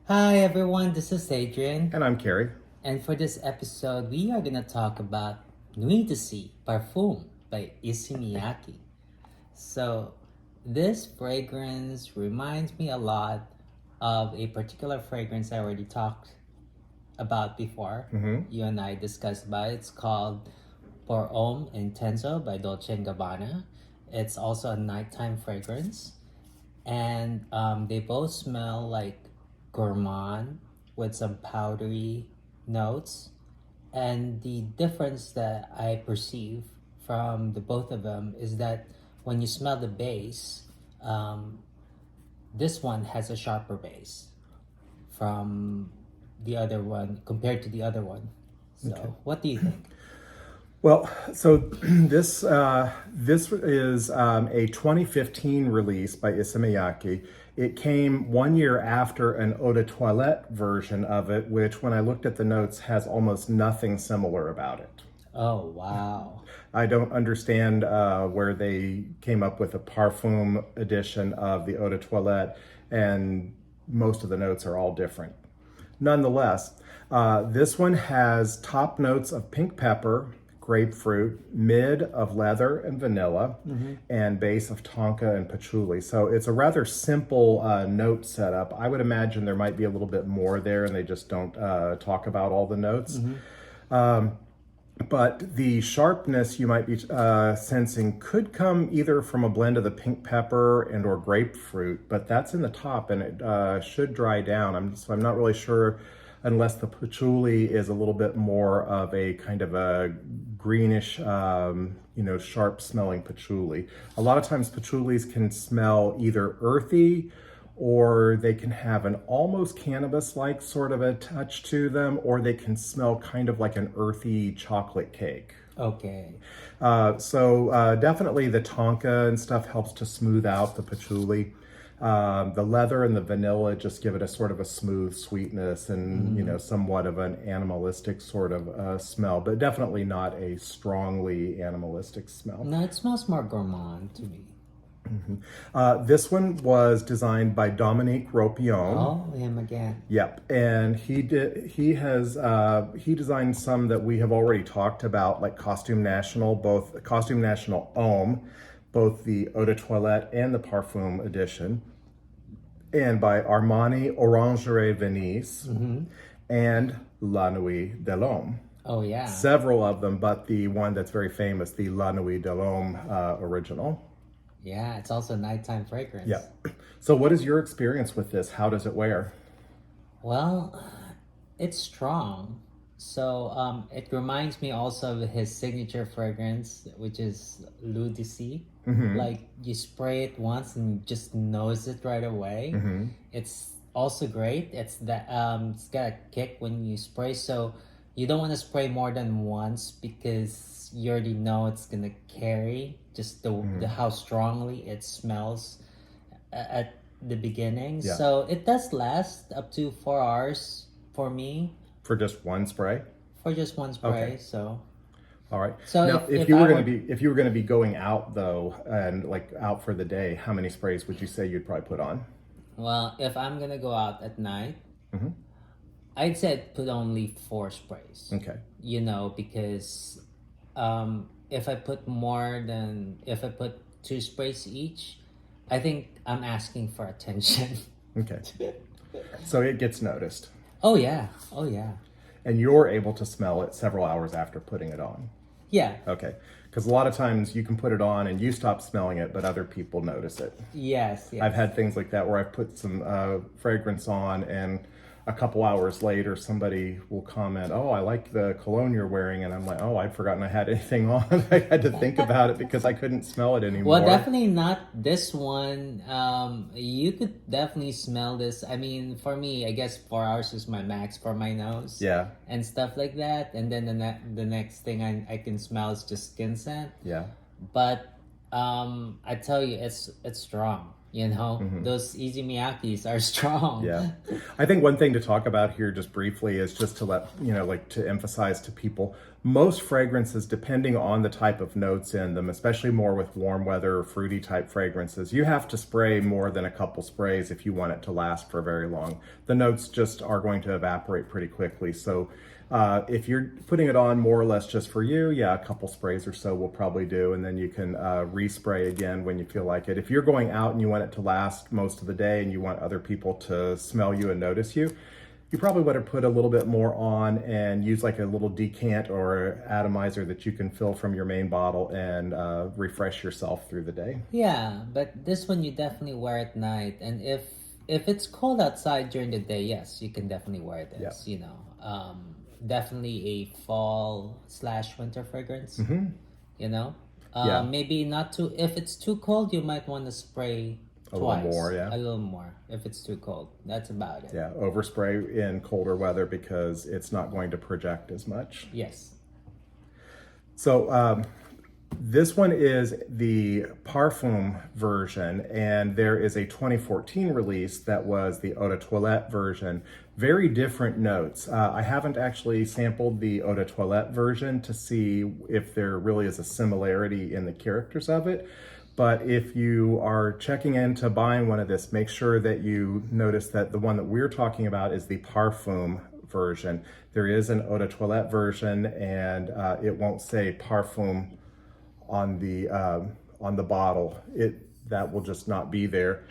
Hi everyone, this is Adrian, And I'm Carrie. and for this episode, we are gonna talk about Nuit D'Issey Parfum by Issey Miyake. So, this fragrance reminds me a lot of a particular fragrance I already talked about before. You and I discussed about it. It's called Por Homme Intenso by Dolce & Gabbana. It's also a nighttime fragrance, and they both smell like gourmand with some powdery notes. And the difference that I perceive from the both of them is that when you smell the base, this one has a sharper base from the other one compared to the other one. So, what do you think? Well, so this is a 2015 release by Issey Miyake. It came 1 year after an eau de toilette version of it, which, when I looked at the notes, has almost nothing similar about it. Oh, wow. I don't understand where they came up with a parfum edition of the eau de toilette, and most of the notes are all different. Nonetheless, this one has top notes of pink pepper, grapefruit, mid of leather and vanilla, and base of tonka and patchouli. So it's a rather simple note setup. I would imagine there might be a little bit more there, and they just don't talk about all the notes. But the sharpness you might be sensing could come either from a blend of the pink pepper and or grapefruit, but that's in the top, and it should dry down. I'm not really sure, unless the patchouli is a little bit more of a kind of a greenish, sharp smelling patchouli. A lot of times patchoulis can smell either earthy, or they can have an almost cannabis-like sort of a touch to them, or they can smell kind of like an earthy chocolate cake. Okay. So definitely the tonka and stuff helps to smooth out the patchouli. The leather and the vanilla just give it a sort of a smooth sweetness and, somewhat of an animalistic sort of smell, but definitely not a strongly animalistic smell. No, it smells more gourmand to me. This one was designed by Dominic Ropion. Oh, him again. Yep, and he designed some that we have already talked about, like Costume National, both Costume National Homme, both the Eau de Toilette and the Parfum edition, and by Armani Orangerie Venise, and La Nuit de l'Homme. Oh, yeah. Several of them, but the one that's very famous, the La Nuit de l'Homme original. Yeah, it's also a nighttime fragrance. Yeah. So what is your experience with this? How does it wear? Well, it's strong. So it reminds me also of his signature fragrance, which is Nuit D'Issey. Like, you spray it once and you just knows it right away. It's also great. It's got a kick when you spray, so you don't want to spray more than once because you already know it's gonna carry just the how strongly it smells at the beginning. Yeah. So it does last up to 4 hours for me. For just one spray? For just one spray. Okay. So All right. So now, if you I were were- going to be going out though, and like out for the day, how many sprays would you say you'd probably put on? well, if I'm gonna go out at night, I'd say I'd put only 4 sprays. Okay. Because if I put 2 sprays each, I think I'm asking for attention. Okay. So it gets noticed, Oh yeah. and you're able to smell it several hours after putting it on. Yeah. Okay. Because a lot of times you can put it on and you stop smelling it, but other people notice it. Yes. I've had things like that where I've put some fragrance on, and a couple hours later somebody will comment, "Oh, I like the cologne you're wearing," and I'm like, "Oh, I'd forgotten I had anything on." I had to think about it because I couldn't smell it anymore. Well, definitely not this one. You could definitely smell this. I mean, for me, I guess 4 hours is my max for my nose. Yeah. And stuff like that. And then the next thing I can smell is just skin scent. Yeah. But I tell you, it's strong. Those Issey Miyakes are strong. Yeah. I think one thing to talk about here just briefly is just to let, like to emphasize to people, most fragrances, depending on the type of notes in them, especially more with warm weather or fruity type fragrances, you have to spray more than a couple sprays if you want it to last for very long. The notes just are going to evaporate pretty quickly. So if you're putting it on more or less just for you, yeah, a couple sprays or so will probably do, and then you can respray again when you feel like it. If you're going out and you want it to last most of the day and you want other people to smell you and notice you, you probably want to put a little bit more on and use like a little decant or atomizer that you can fill from your main bottle and refresh yourself through the day. Yeah, but this one you definitely wear at night, and if it's cold outside during the day, yes, you can definitely wear this. Definitely a fall/winter fragrance. Yeah. Maybe not too. If it's too cold, you might want to spray A twice. little more, yeah. A little more if it's too cold. That's about it. Yeah, overspray in colder weather because it's not going to project as much. Yes. So this one is the Parfum version, and there is a 2014 release that was the Eau de Toilette version. Very different notes. I haven't actually sampled the Eau de Toilette version to see if there really is a similarity in the characters of it. But if you are checking into buying one of this, make sure that you notice that the one that we're talking about is the Parfum version. There is an Eau de Toilette version, and it won't say Parfum on the bottle. That will just not be there,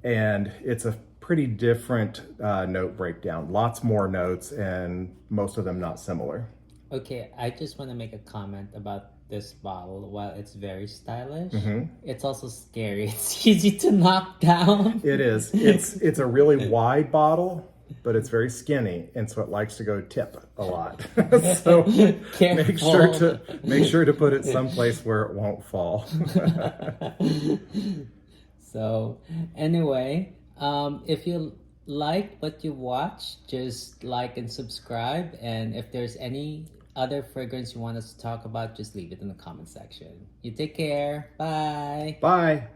and it's a pretty different note breakdown. Lots more notes, and most of them not similar. Okay, I just want to make a comment about this bottle. While it's very stylish, it's also scary. It's easy to knock down. It is. It's a really wide bottle, but it's very skinny, and so it likes to go tip a lot. So make sure to put it someplace where it won't fall. So anyway, if you like what you watch, just like and subscribe. And if there's any other fragrance you want us to talk about, just leave it in the comment section. You take care. Bye. Bye.